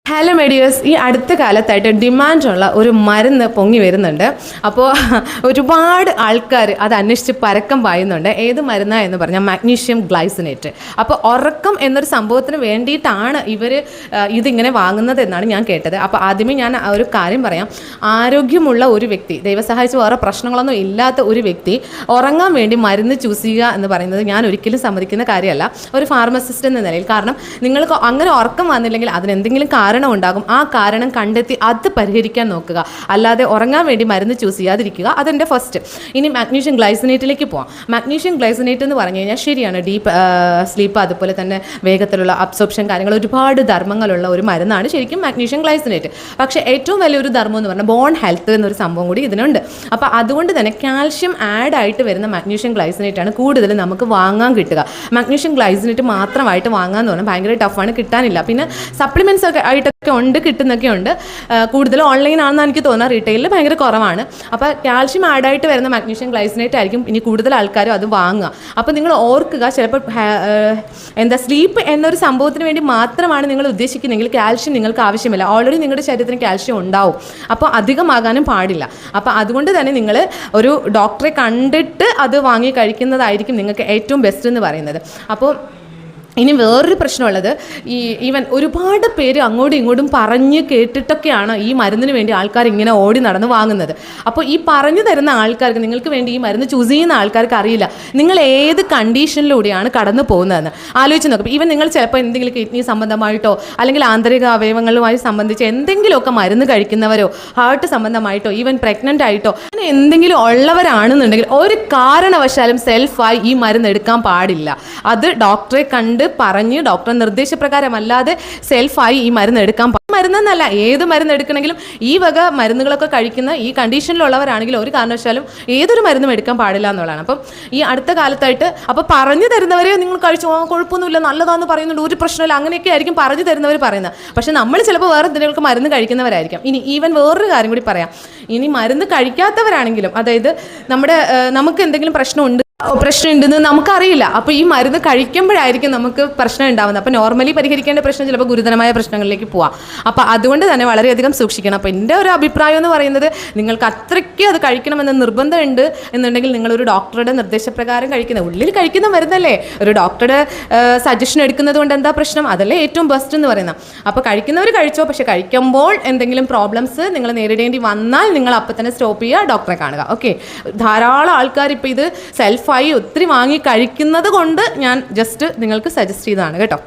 Hello മേഡിയേഴ്സ്, ഈ അടുത്ത കാലത്തായിട്ട് ഡിമാൻഡുള്ള ഒരു മരുന്ന് പൊങ്ങി വരുന്നുണ്ട്. അപ്പോൾ ഒരുപാട് ആൾക്കാർ അത് അന്വേഷിച്ച് പരക്കം പായുന്നുണ്ട്. ഏത് മരുന്നാണ് എന്ന് പറഞ്ഞാൽ മാഗ്നീഷ്യം ഗ്ലൈസിനേറ്റ്. അപ്പോൾ ഉറക്കം എന്നൊരു സംഭവത്തിന് വേണ്ടിയിട്ടാണ് ഇവർ ഇതിങ്ങനെ വാങ്ങുന്നത് എന്നാണ് ഞാൻ കേട്ടത്. അപ്പോൾ ആദ്യമേ ഞാൻ ഒരു കാര്യം പറയാം. ആരോഗ്യമുള്ള ഒരു വ്യക്തി, ദൈവം സഹായിച്ച് വേറെ പ്രശ്നങ്ങളൊന്നും ഇല്ലാത്ത ഒരു വ്യക്തി ഉറങ്ങാൻ വേണ്ടി മരുന്ന് ചൂസ് ചെയ്യുക എന്ന് പറയുന്നത് ഞാൻ ഒരിക്കലും സമ്മതിക്കുന്ന കാര്യമല്ല ഒരു ഫാർമസിസ്റ്റ് എന്ന നിലയിൽ. കാരണം നിങ്ങൾക്ക് അങ്ങനെ ഉറക്കം വന്നില്ലെങ്കിൽ അതിനെന്തെങ്കിലും കാരണം ഉണ്ടാകും. ആ കാരണം കണ്ടെത്തി അത് പരിഹരിക്കാൻ നോക്കുക, അല്ലാതെ ഉറങ്ങാൻ വേണ്ടി മരുന്ന് ചൂസ് ചെയ്യാതിരിക്കുക. അതെൻ്റെ ഫസ്റ്റ്. ഇനി മാഗ്നീഷ്യം ഗ്ലൈസിനേറ്റിലേക്ക് പോകാം. മാഗ്നീഷ്യം ഗ്ലൈസിനേറ്റ് എന്ന് പറഞ്ഞു കഴിഞ്ഞാൽ ശരിയാണ്, ഡീപ്പ് സ്ലീപ്പ്, അതുപോലെ തന്നെ വേഗത്തിലുള്ള അബ്സോർപ്ഷൻ കാര്യങ്ങൾ, ഒരുപാട് ധർമ്മങ്ങളുള്ള ഒരു മരുന്നാണ് ശരിക്കും മാഗ്നീഷ്യം ഗ്ലൈസിനേറ്റ്. പക്ഷേ ഏറ്റവും വലിയൊരു ധർമ്മം എന്ന് പറഞ്ഞാൽ ബോൺ ഹെൽത്ത് എന്നൊരു സംഭവം കൂടി ഇതിനുണ്ട്. അപ്പോൾ അതുകൊണ്ട് തന്നെ കാൽഷ്യം ആഡ് ആയിട്ട് വരുന്ന മാഗ്നീഷ്യം ഗ്ലൈസിനേറ്റ് ആണ് കൂടുതൽ നമുക്ക് വാങ്ങാൻ കിട്ടുക. മാഗ്നീഷ്യം ഗ്ലൈസിനേറ്റ് മാത്രമായിട്ട് വാങ്ങാമെന്ന് പറഞ്ഞാൽ ഭയങ്കര ടഫാണ്, കിട്ടാനില്ല. പിന്നെ സപ്ലിമെൻറ്റ്സ് ഒക്കെ ആയിട്ടൊക്കെ ഉണ്ട്, കിട്ടുന്നൊക്കെ ഉണ്ട്. കൂടുതൽ ഓൺലൈൻ ആണെന്ന് എനിക്ക് തോന്നുന്നത്, റീറ്റെയിലിൽ ഭയങ്കര കുറവാണ്. അപ്പോൾ കാൽഷ്യം ആഡായിട്ട് വരുന്ന മാഗ്നീഷ്യം ഗ്ലൈസിനേറ്റ് ആയിരിക്കും ഇനി കൂടുതൽ ആൾക്കാരും അത് വാങ്ങുക. അപ്പോൾ നിങ്ങൾ ഓർക്കുക, ചിലപ്പോൾ സ്ലീപ്പ് എന്നൊരു സംഭവത്തിന് വേണ്ടി മാത്രമാണ് നിങ്ങൾ ഉദ്ദേശിക്കുന്നതെങ്കിൽ കാൽഷ്യം നിങ്ങൾക്ക് ആവശ്യമില്ല. ഓൾറെഡി നിങ്ങളുടെ ശരീരത്തിന് കാൽഷ്യം ഉണ്ടാവും, അപ്പോൾ അധികമാകാനും പാടില്ല. അപ്പോൾ അതുകൊണ്ട് തന്നെ നിങ്ങൾ ഒരു ഡോക്ടറെ കണ്ടിട്ട് അത് വാങ്ങി കഴിക്കുന്നതായിരിക്കും നിങ്ങൾക്ക് ഏറ്റവും ബെസ്റ്റ് എന്ന് പറയുന്നത്. അപ്പോൾ ഇനി വേറൊരു പ്രശ്നമുള്ളത്, ഈവൻ ഒരുപാട് പേര് അങ്ങോട്ടും ഇങ്ങോട്ടും പറഞ്ഞ് കേട്ടിട്ടൊക്കെയാണ് ഈ മരുന്നിന് വേണ്ടി ആൾക്കാർ ഇങ്ങനെ ഓടി നടന്ന് വാങ്ങുന്നത്. അപ്പോൾ ഈ പറഞ്ഞു തരുന്ന ആൾക്കാർക്ക്, നിങ്ങൾക്ക് വേണ്ടി ഈ മരുന്ന് ചൂസ് ചെയ്യുന്ന ആൾക്കാർക്ക് അറിയില്ല നിങ്ങൾ ഏത് കണ്ടീഷനിലൂടെയാണ് കടന്നു പോകുന്നതെന്ന്. ആലോചിച്ച് നോക്കും. ഈവൻ നിങ്ങൾ ചിലപ്പോൾ എന്തെങ്കിലും കിഡ്നി സംബന്ധമായിട്ടോ അല്ലെങ്കിൽ ആന്തരിക അവയവങ്ങളുമായി സംബന്ധിച്ച് എന്തെങ്കിലുമൊക്കെ മരുന്ന് കഴിക്കുന്നവരോ ഹാർട്ട് സംബന്ധമായിട്ടോ ഈവൻ പ്രഗ്നൻ്റ് ആയിട്ടോ അങ്ങനെ എന്തെങ്കിലും ഉള്ളവരാണെന്നുണ്ടെങ്കിൽ ഒരു കാരണവശാലും സെൽഫായി ഈ മരുന്ന് എടുക്കാൻ പാടില്ല. അത് ഡോക്ടറെ കണ്ട് പറഞ്ഞ് ഡോക്ടർ നിർദ്ദേശപ്രകാരം അല്ലാതെ സെൽഫായി ഈ മരുന്ന് എടുക്കാൻ മരുന്നെന്നല്ല, ഏത് മരുന്ന് എടുക്കണമെങ്കിലും ഈ വക മരുന്നുകളൊക്കെ കഴിക്കുന്ന ഈ കണ്ടീഷനിലുള്ളവരാണെങ്കിൽ ഒരു കാരണവശാലും ഏതൊരു മരുന്നും എടുക്കാൻ പാടില്ല എന്നുള്ളതാണ്. അപ്പം ഈ അടുത്ത കാലത്തായിട്ട് അപ്പോൾ പറഞ്ഞു തരുന്നവരെ നിങ്ങൾ കഴിച്ചു കുഴപ്പമൊന്നുമില്ല നല്ലതാണെന്ന് പറയുന്നുണ്ട്, ഒരു പ്രശ്നമില്ല, അങ്ങനെയൊക്കെ ആയിരിക്കും പറഞ്ഞു തരുന്നവർ പറയുന്നത്. പക്ഷേ നമ്മൾ ചിലപ്പോൾ വേറെ എന്തെങ്കിലും മരുന്ന് കഴിക്കുന്നവരായിരിക്കും. ഇനി ഈവൻ വേറൊരു കാര്യം കൂടി പറയാം. ഇനി മരുന്ന് കഴിക്കാത്തവരാണെങ്കിലും, അതായത് നമുക്ക് എന്തെങ്കിലും പ്രശ്നമുണ്ടെന്ന് നമുക്കറിയില്ല. അപ്പോൾ ഈ മരുന്ന് കഴിക്കുമ്പോഴായിരിക്കും നമുക്ക് പ്രശ്നം ഉണ്ടാകുന്നത്. അപ്പോൾ നോർമലി പരിഹരിക്കേണ്ട പ്രശ്നം ചിലപ്പോൾ ഗുരുതരമായ പ്രശ്നങ്ങളിലേക്ക് പോവാം. അപ്പോൾ അതുകൊണ്ട് തന്നെ വളരെയധികം സൂക്ഷിക്കണം. അപ്പോൾ എൻ്റെ ഒരു അഭിപ്രായം എന്ന് പറയുന്നത്, നിങ്ങൾക്ക് അത്രയ്ക്ക് അത് കഴിക്കണമെന്ന് നിർബന്ധമുണ്ട് എന്നുണ്ടെങ്കിൽ നിങ്ങളൊരു ഡോക്ടറുടെ നിർദ്ദേശപ്രകാരം ഉള്ളിൽ കഴിക്കുന്ന മരുന്നല്ലേ, ഒരു ഡോക്ടറുടെ സജഷൻ എടുക്കുന്നത് കൊണ്ട് എന്താ പ്രശ്നം? അതല്ലേ ഏറ്റവും ബെസ്റ്റ് എന്ന് പറയുന്നത്. അപ്പോൾ കഴിക്കുന്നവർ കഴിച്ചോ, പക്ഷേ കഴിക്കുമ്പോൾ എന്തെങ്കിലും പ്രോബ്ലംസ് നിങ്ങൾ നേരിടേണ്ടി വന്നാൽ നിങ്ങൾ അപ്പം തന്നെ സ്റ്റോപ്പ് ചെയ്യുക, ഡോക്ടറെ കാണുക. ഓക്കെ, ധാരാളം ആൾക്കാർ ഇപ്പോൾ ഇത് ഒത്തിരി വാങ്ങി കഴിക്കുന്നത് കൊണ്ട് ഞാൻ ജസ്റ്റ് നിങ്ങൾക്ക് സജസ്റ്റ് ചെയ്തതാണ് കേട്ടോ.